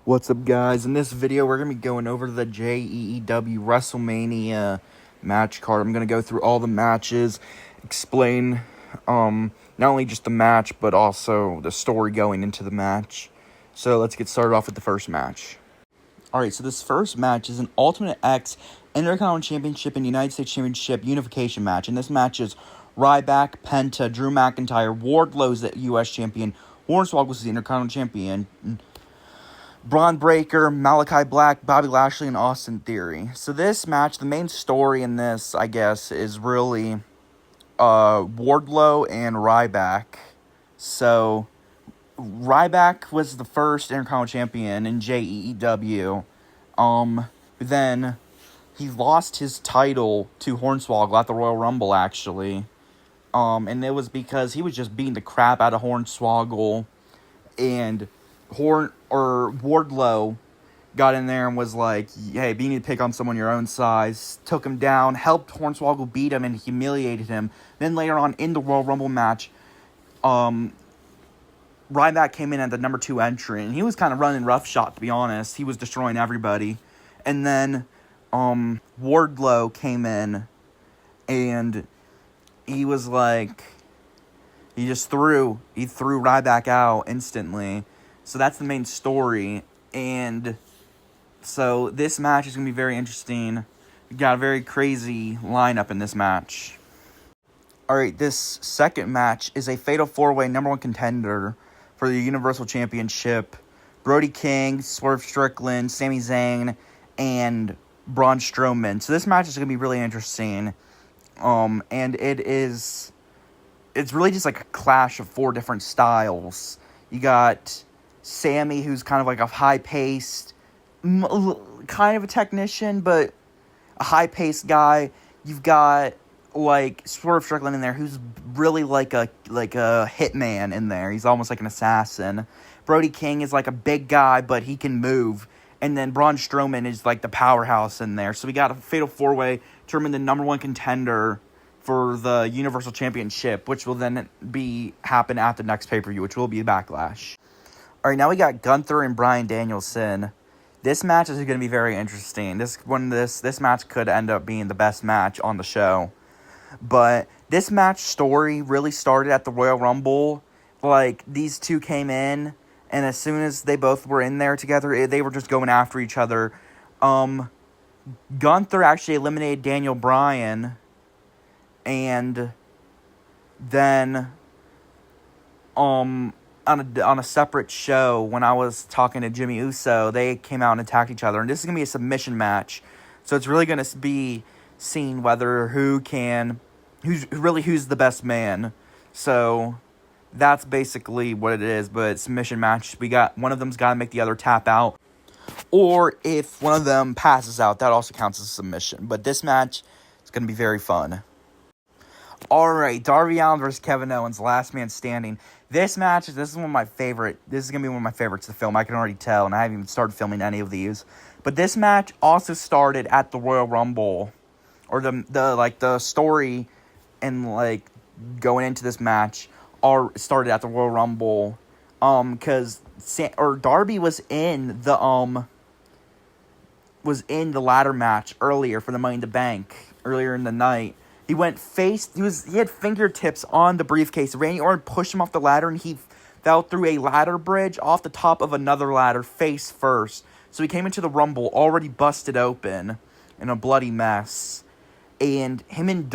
What's up, guys? In this video, we're going to be going over the Jeew Wrestlemania match card. I'm going to go through all the matches, explain not only just the match, but also the story going into the match. So let's get started off with the first match. Alright, so this first match is an Ultimate X Intercontinental Championship and United States Championship unification match. And this match is Ryback, Penta, Drew McIntyre, Wardlow's the U.S. champion, Hornswoggle was the Intercontinental champion, Braun Breaker, Malachi Black, Bobby Lashley, and Austin Theory. So this match, the main story in this, I guess, is really Wardlow and Ryback. So Ryback was the first Intercontinental champion in JEEW. Then he lost his title to Hornswoggle at the Royal Rumble, actually. And it was because he was just beating the crap out of Hornswoggle, and Wardlow got in there and was like, hey, you need to pick on someone your own size. Took him down, helped Hornswoggle beat him, and humiliated him. Then later on in the Royal Rumble match, Ryback came in at the number 2 entrant, and he was kind of running roughshod, to be honest. He was destroying everybody. And then Wardlow came in, and he was like, he threw Ryback out instantly. So that's the main story, and so this match is going to be very interesting. We got a very crazy lineup in this match. Alright, this second match is a Fatal 4-Way number 1 contender for the Universal Championship. Brody King, Swerve Strickland, Sami Zayn, and Braun Strowman. So this match is going to be really interesting, and it's really just like a clash of 4 different styles. You got Sammy, who's kind of like a high-paced, kind of a technician, but a high-paced guy. You've got like Swerve Strickland in there, who's really like a hitman in there. He's almost like an assassin. Brody King is like a big guy, but he can move. And then Braun Strowman is like the powerhouse in there. So we got a Fatal 4-Way to determine the number 1 contender for the Universal Championship, which will then happen at the next pay-per-view, which will be Backlash. Alright, now we got Gunther and Bryan Danielson. This match is going to be very interesting. This match could end up being the best match on the show. But this match story really started at the Royal Rumble. Like, these two came in, and as soon as they both were in there together, they were just going after each other. Gunther actually eliminated Daniel Bryan, and then on a separate show, when I was talking to Jimmy Uso, they came out and attacked each other. And this is going to be a submission match. So it's really going to be seen whether who's the best man. So that's basically what it is. But submission match, one of them's got to make the other tap out. Or if one of them passes out, that also counts as a submission. But this match is going to be very fun. Alright, Darby Allin versus Kevin Owens, last man standing. This is one of my favorite. This is going to be one of my favorites to film. I can already tell, and I haven't even started filming any of these. But this match also started at the Royal Rumble. Or the story and like going into this match started at the Royal Rumble. Cuz Darby was in the ladder match earlier for the Money in the Bank earlier in the night. He had fingertips on the briefcase. Randy Orton pushed him off the ladder, and he fell through a ladder bridge off the top of another ladder, face first. So he came into the Rumble already busted open in a bloody mess. And Kevin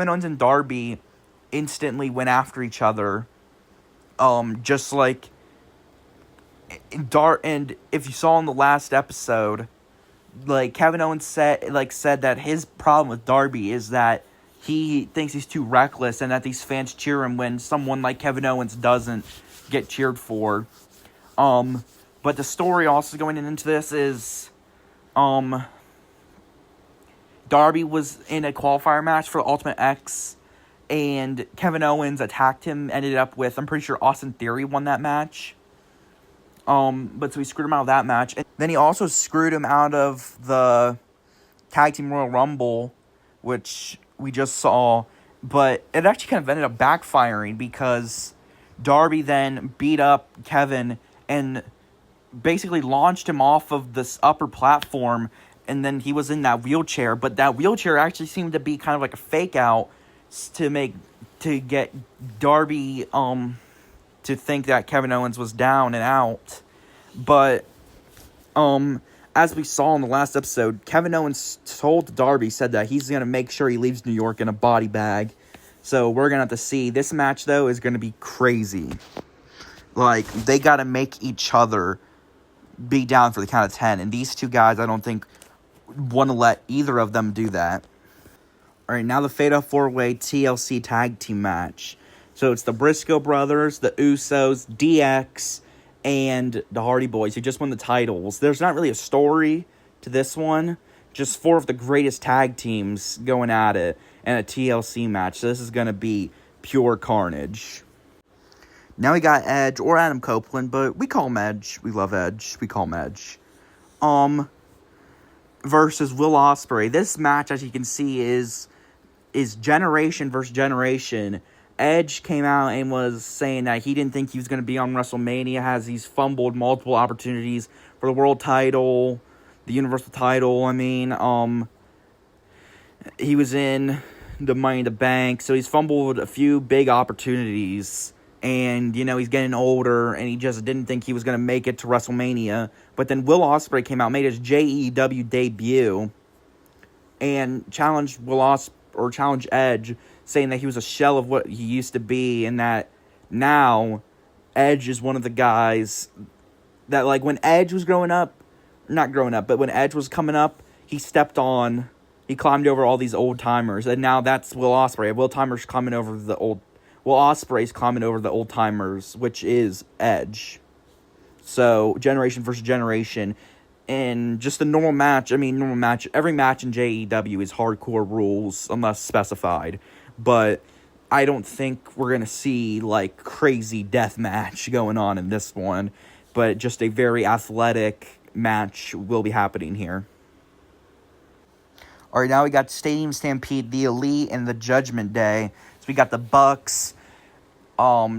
Owens and Darby instantly went after each other. Just like and if you saw in the last episode, like Kevin Owens said that his problem with Darby is that he thinks he's too reckless, and that these fans cheer him when someone like Kevin Owens doesn't get cheered for. But the story also going into this is, Darby was in a qualifier match for Ultimate X, and Kevin Owens attacked him, ended up with, I'm pretty sure Austin Theory won that match. But so he screwed him out of that match. And then he also screwed him out of the Tag Team Royal Rumble, which we just saw. But it actually kind of ended up backfiring because Darby then beat up Kevin and basically launched him off of this upper platform, and then he was in that wheelchair. But that wheelchair actually seemed to be kind of like a fake out to get Darby to think that Kevin Owens was down and out. But as we saw in the last episode, Kevin Owens told Darby, said that he's going to make sure he leaves New York in a body bag. So we're going to have to see. This match, though, is going to be crazy. Like, they got to make each other be down for the count of 10. And these two guys, I don't think, want to let either of them do that. All right, now the Fatal 4-Way TLC Tag Team match. So it's the Briscoe Brothers, the Usos, DX, and the Hardy Boys, who just won the titles. There's not really a story to this one. Just 4 of the greatest tag teams going at it in a TLC match. So this is going to be pure carnage. Now we got Edge, or Adam Copeland, but we call him Edge. We love Edge. We call him Edge. Versus Will Ospreay. This match, as you can see, is generation versus generation. Edge came out and was saying that he didn't think he was going to be on WrestleMania, as he's fumbled multiple opportunities for the world title, the Universal title. I mean, he was in the Money in the Bank, so he's fumbled a few big opportunities. And, you know, he's getting older, and he just didn't think he was going to make it to WrestleMania. But then Will Ospreay came out, made his JEW debut, and challenged challenged Edge, saying that he was a shell of what he used to be, and that now Edge is one of the guys that, like, when Edge was when Edge was coming up, he climbed over all these old-timers, and now that's Will Ospreay. Will Ospreay's climbing over the old-timers, which is Edge. So, generation versus generation. And just a normal match, every match in JEW is hardcore rules, unless specified. But I don't think we're going to see, like, crazy death match going on in this one. But just a very athletic match will be happening here. Alright, now we got Stadium Stampede, the Elite, and the Judgment Day. So we got the Bucks,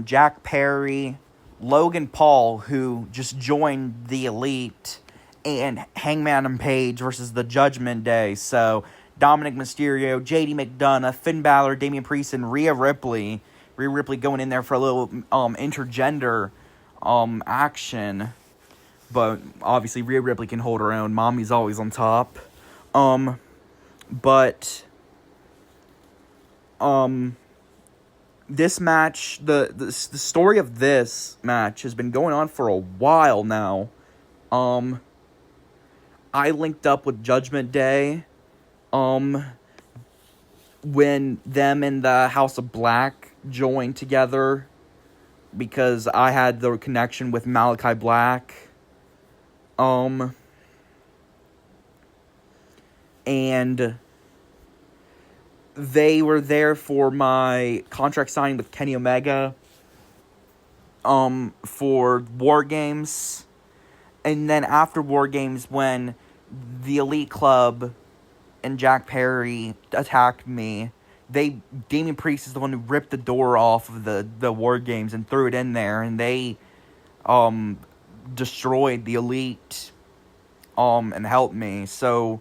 Jack Perry, Logan Paul, who just joined the Elite, and Hangman Page versus the Judgment Day. So, Dominic Mysterio, JD McDonough, Finn Balor, Damian Priest, and Rhea Ripley. Rhea Ripley going in there for a little intergender action. But obviously Rhea Ripley can hold her own. Mommy's always on top. This match, the story of this match has been going on for a while now. I linked up with Judgment Day, when them and the House of Black joined together, because I had the connection with Malachi Black, and they were there for my contract signing with Kenny Omega, for War Games. And then after War Games, when the Elite Club and Jack Perry attacked me, Damian Priest is the one who ripped the door off of the War Games and threw it in there, and they destroyed the Elite and helped me. So,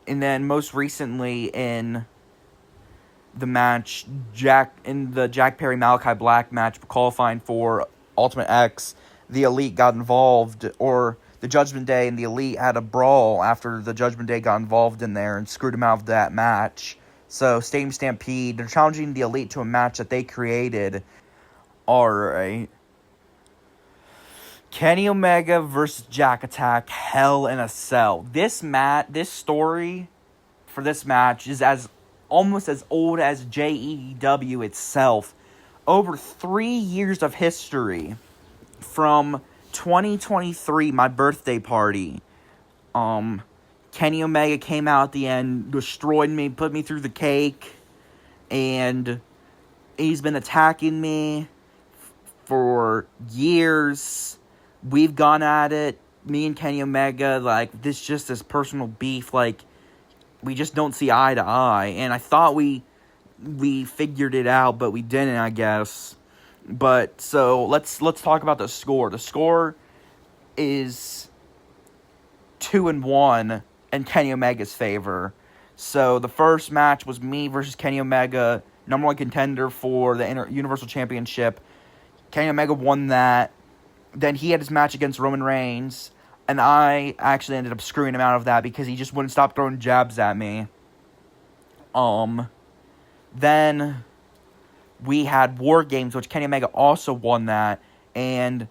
and then most recently in the match, the Jack Perry Malachi Black match qualifying for Ultimate X, the Elite got involved, or the Judgment Day and the Elite had a brawl after the Judgment Day got involved in there and screwed him out of that match. So, Stadium Stampede, they're challenging the Elite to a match that they created. Alright. Kenny Omega versus Jack Attack, Hell in a Cell. This story for this match is almost as old as JEW itself. Over 3 years of history. From 2023, my birthday party. Kenny Omega came out at the end, destroyed me, put me through the cake, and he's been attacking me for years. We've gone at it, me and Kenny Omega, like, this personal beef, like, we just don't see eye to eye, and I thought we figured it out, but we didn't, I guess. But, so, let's talk about the score. The score is 2-1 in Kenny Omega's favor. So the first match was me versus Kenny Omega, number one contender for the Universal Championship. Kenny Omega won that. Then he had his match against Roman Reigns, and I actually ended up screwing him out of that because he just wouldn't stop throwing jabs at me. Then we had War Games, which Kenny Omega also won that, and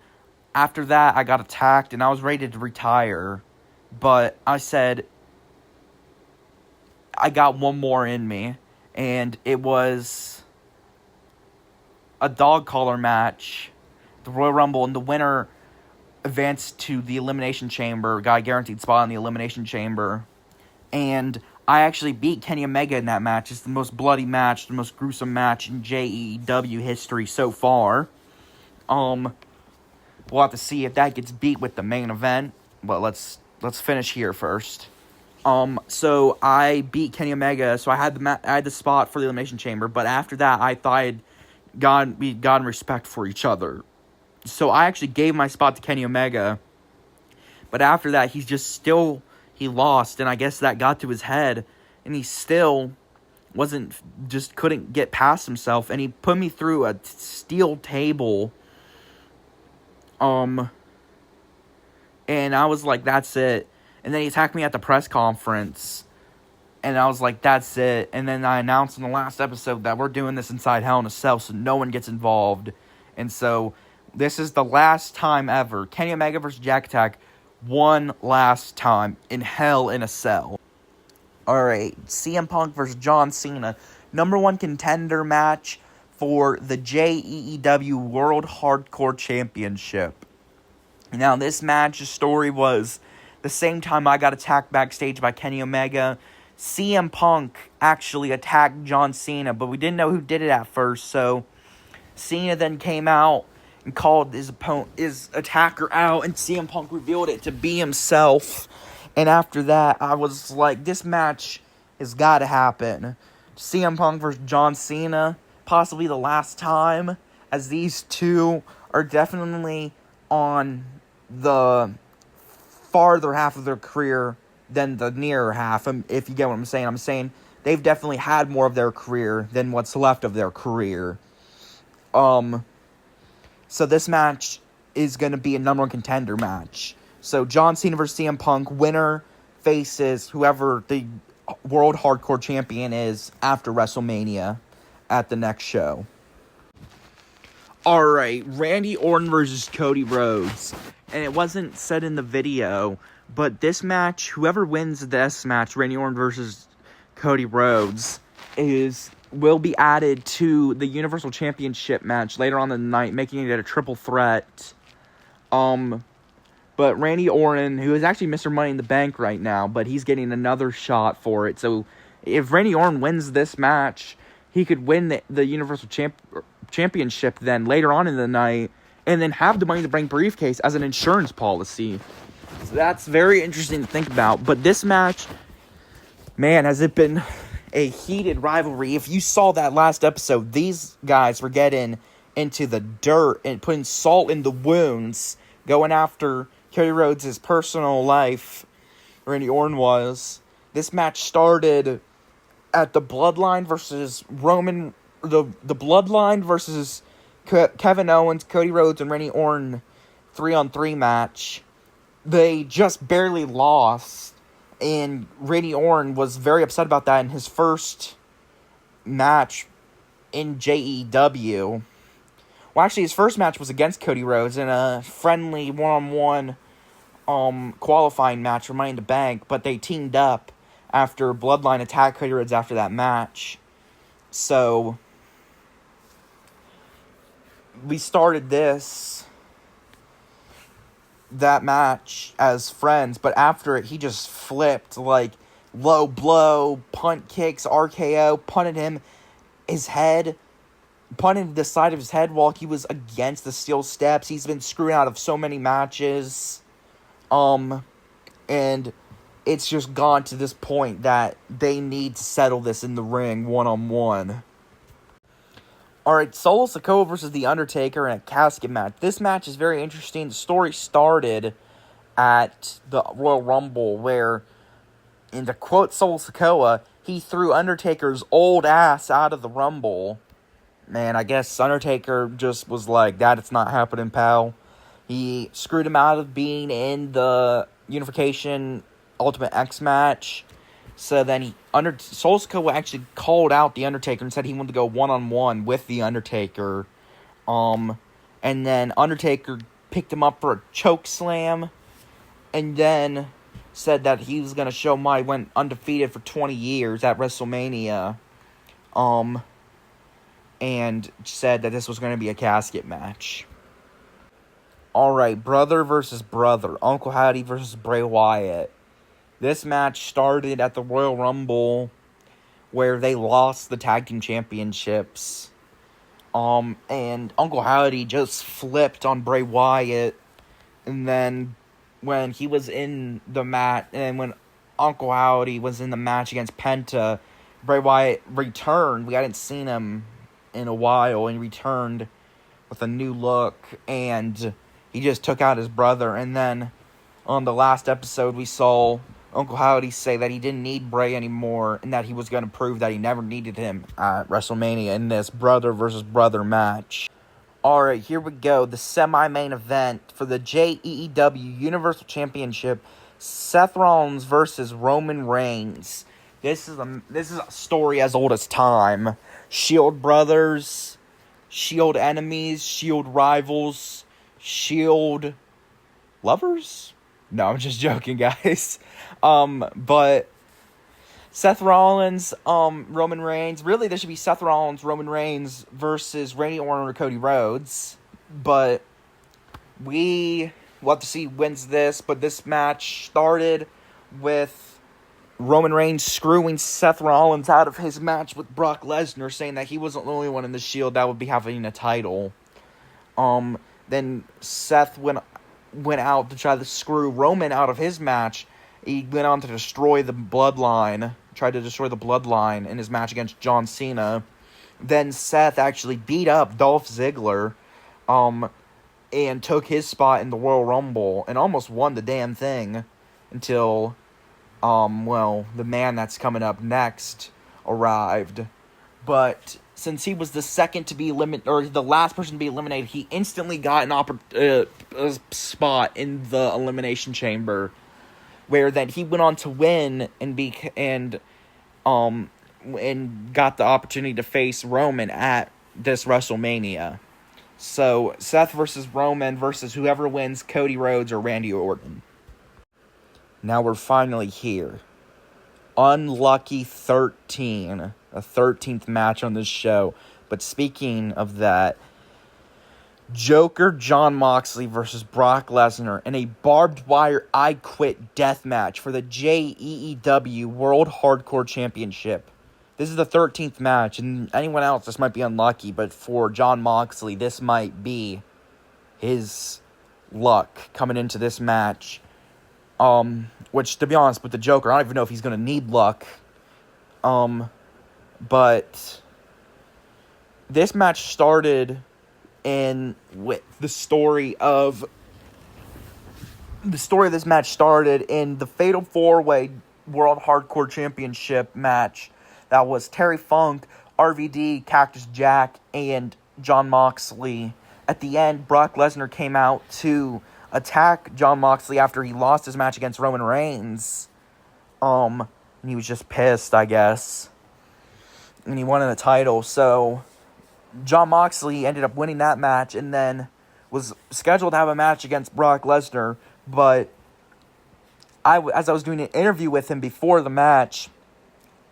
after that I got attacked and I was ready to retire, but I said I got one more in me, and it was a dog collar match, the Royal Rumble, and the winner advanced to the Elimination Chamber, got a guaranteed spot in the Elimination Chamber, and I actually beat Kenny Omega in that match. It's the most bloody match, the most gruesome match in JEW history so far. We'll have to see if that gets beat with the main event, but let's finish here first. So I beat Kenny Omega, so I had the spot for the Elimination Chamber, but after that, I thought we'd gotten respect for each other. So I actually gave my spot to Kenny Omega, but after that, he lost, and I guess that got to his head, and he still couldn't get past himself, and he put me through a steel table, and I was like, that's it. And then he attacked me at the press conference, and I was like, that's it. And then I announced in the last episode that we're doing this inside Hell in a Cell, so no one gets involved. And so this is the last time ever. Kenny Omega versus Jack Attack, one last time in Hell in a Cell. Alright, CM Punk versus John Cena, number one contender match for the JEW World Hardcore Championship. Now, this match's story was the same time I got attacked backstage by Kenny Omega, CM Punk actually attacked John Cena, but we didn't know who did it at first, so Cena then came out and called his attacker out, and CM Punk revealed it to be himself. And after that, I was like, this match has got to happen. CM Punk versus John Cena, possibly the last time, as these two are definitely on the farther half of their career than the nearer half, if you get what I'm saying. I'm saying they've definitely had more of their career than what's left of their career. So this match is going to be a number one contender match. So John Cena versus CM Punk, winner faces whoever the World Hardcore Champion is after WrestleMania at the next show. Alright, Randy Orton versus Cody Rhodes. And it wasn't said in the video, but this match, whoever wins this match, Randy Orton versus Cody Rhodes, will be added to the Universal Championship match later on in the night, making it a triple threat. But Randy Orton, who is actually Mr. Money in the Bank right now, but he's getting another shot for it. So if Randy Orton wins this match, he could win the Universal Championship then later on in the night, and then have the Money in the Bank briefcase as an insurance policy. So that's very interesting to think about. But this match, man, has it been a heated rivalry. If you saw that last episode, these guys were getting into the dirt and putting salt in the wounds, going after Cody Rhodes' personal life. Randy Orton was. This match started at the Bloodline versus Roman, the Bloodline versus Kevin Owens, Cody Rhodes, and Randy Orton 3-on-3 match. They just barely lost, and Randy Orton was very upset about that in his first match in JEW. Well, actually, his first match was against Cody Rhodes in a friendly one-on-one qualifying match for Money in the Bank, but they teamed up after Bloodline attacked Cody Rhodes after that match. So we started that match as friends, but after it, he just flipped, like, low blow, punt kicks, RKO, punted the side of his head while he was against the steel steps. He's been screwed out of so many matches, and it's just gone to this point that they need to settle this in the ring one-on-one. Alright, Solo Sikoa versus The Undertaker in a casket match. This match is very interesting. The story started at the Royal Rumble, where, and to quote Solo Sikoa, he threw Undertaker's old ass out of the Rumble. Man, I guess Undertaker just was like, that it's not happening, pal. He screwed him out of being in the Unification Ultimate X match. So then Solo Sikoa actually called out the Undertaker and said he wanted to go one-on-one with the Undertaker. And then Undertaker picked him up for a choke slam, and then said that he was going to show might, went undefeated for 20 years at WrestleMania. And said that this was going to be a casket match. Alright, brother versus brother. Uncle Howdy versus Bray Wyatt. This match started at the Royal Rumble, where they lost the tag team championships. And Uncle Howdy just flipped on Bray Wyatt. And then when he was in the match, and when Uncle Howdy was in the match against Penta, Bray Wyatt returned. We hadn't seen him in a while, and he returned with a new look, and he just took out his brother. And then on the last episode, we saw Uncle Howdy say that he didn't need Bray anymore, and that he was going to prove that he never needed him at WrestleMania in this brother versus brother match. Alright, here we go. The semi-main event for the JEEW Universal Championship. Seth Rollins versus Roman Reigns. This is a story as old as time. Shield brothers, Shield enemies, Shield rivals, Shield lovers? No, I'm just joking, guys. But Seth Rollins, Roman Reigns. Really, there should be Seth Rollins, Roman Reigns versus Randy Orton or Cody Rhodes. But we'll have to see who wins this. But this match started with Roman Reigns screwing Seth Rollins out of his match with Brock Lesnar, saying that he wasn't the only one in the Shield that would be having a title. Then Seth went out to try to screw Roman out of his match. He went on to destroy the Bloodline, tried to destroy the Bloodline in his match against John Cena. Then Seth actually beat up Dolph Ziggler, and took his spot in the Royal Rumble, and almost won the damn thing, until, the man that's coming up next arrived. But since he was the second to be eliminated, or the last person to be eliminated, he instantly got a spot in the Elimination Chamber, where then he went on to win and got the opportunity to face Roman at this WrestleMania. So Seth versus Roman versus whoever wins, Cody Rhodes or Randy Orton. Now we're finally here. Unlucky 13. A 13th match on this show. But speaking of that, Joker Jon Moxley versus Brock Lesnar in a barbed wire I Quit death match for the JEEW World Hardcore Championship. This is the 13th match, and anyone else, this might be unlucky, but for Jon Moxley, this might be his luck coming into this match. Which, to be honest, with the Joker, I don't even know if he's going to need luck. But this match started with the story of this match started in the Fatal 4-Way World Hardcore Championship match. That was Terry Funk, RVD, Cactus Jack, and Jon Moxley. At the end, Brock Lesnar came out to attack Jon Moxley after he lost his match against Roman Reigns. And he was just pissed, I guess. And he won the title, so Jon Moxley ended up winning that match and then was scheduled to have a match against Brock Lesnar, but as I was doing an interview with him before the match,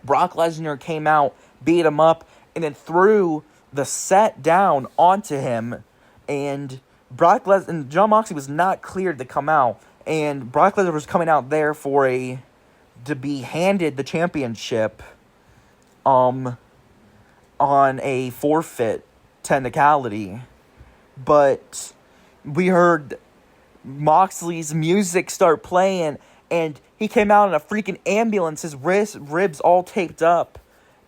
Brock Lesnar came out, beat him up, and then threw the set down onto him, and Jon Moxley was not cleared to come out, and Brock Lesnar was coming out there to be handed the championship, on a forfeit technicality. But we heard Moxley's music start playing, and he came out in a freaking ambulance, his ribs all taped up,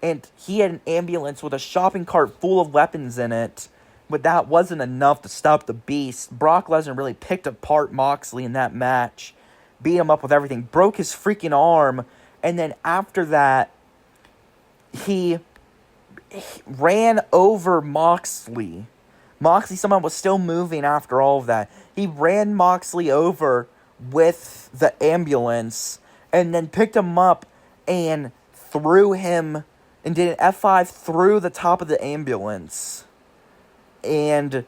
and he had an ambulance with a shopping cart full of weapons in it, But that wasn't enough to stop the Beast. Brock Lesnar really picked apart Moxley in that match. Beat him up with everything. Broke his freaking arm. And then after that, he ran over Moxley. Moxley somehow was still moving after all of that. He ran Moxley over with the ambulance and then picked him up and threw him and did an F5 through the top of the ambulance. And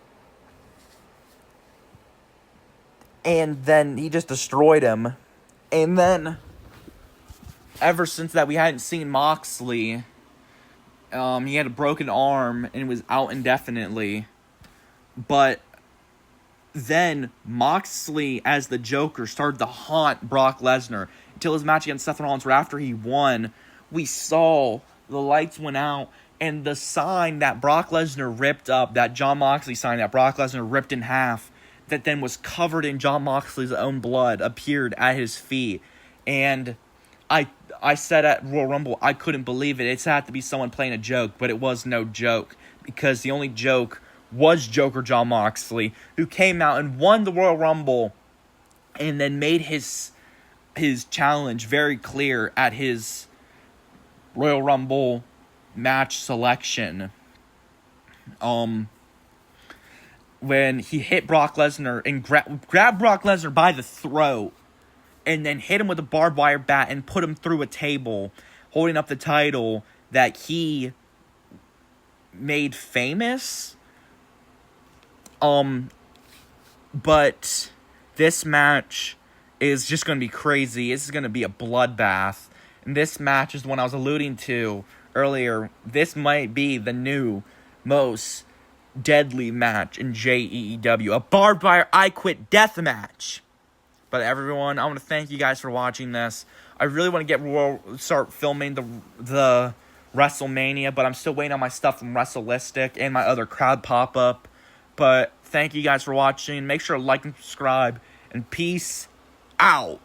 then he just destroyed him. And then, ever since that, we hadn't seen Moxley. He had a broken arm and was out indefinitely. But then Moxley, as the Joker, started to haunt Brock Lesnar until his match against Seth Rollins, right after he won. We saw the lights went out, and the sign that Brock Lesnar ripped up, that Jon Moxley sign that Brock Lesnar ripped in half, that then was covered in Jon Moxley's own blood, appeared at his feet. And I said at Royal Rumble, I couldn't believe it. It had to be someone playing a joke, but it was no joke, because the only joke was Joker Jon Moxley, who came out and won the Royal Rumble, and then made his challenge very clear at his Royal Rumble match selection. When he hit Brock Lesnar and grabbed Brock Lesnar by the throat and then hit him with a barbed wire bat and put him through a table, holding up the title that he made famous. But this match is just going to be crazy. This is going to be a bloodbath. And this match is the one I was alluding to earlier. This might be the new most deadly match in JEEW. A barbed wire I Quit death match. But everyone, I want to thank you guys for watching this. I really want to start filming the WrestleMania, but I'm still waiting on my stuff from WrestleListic and my other crowd pop-up. But thank you guys for watching. Make sure to like and subscribe. And peace out.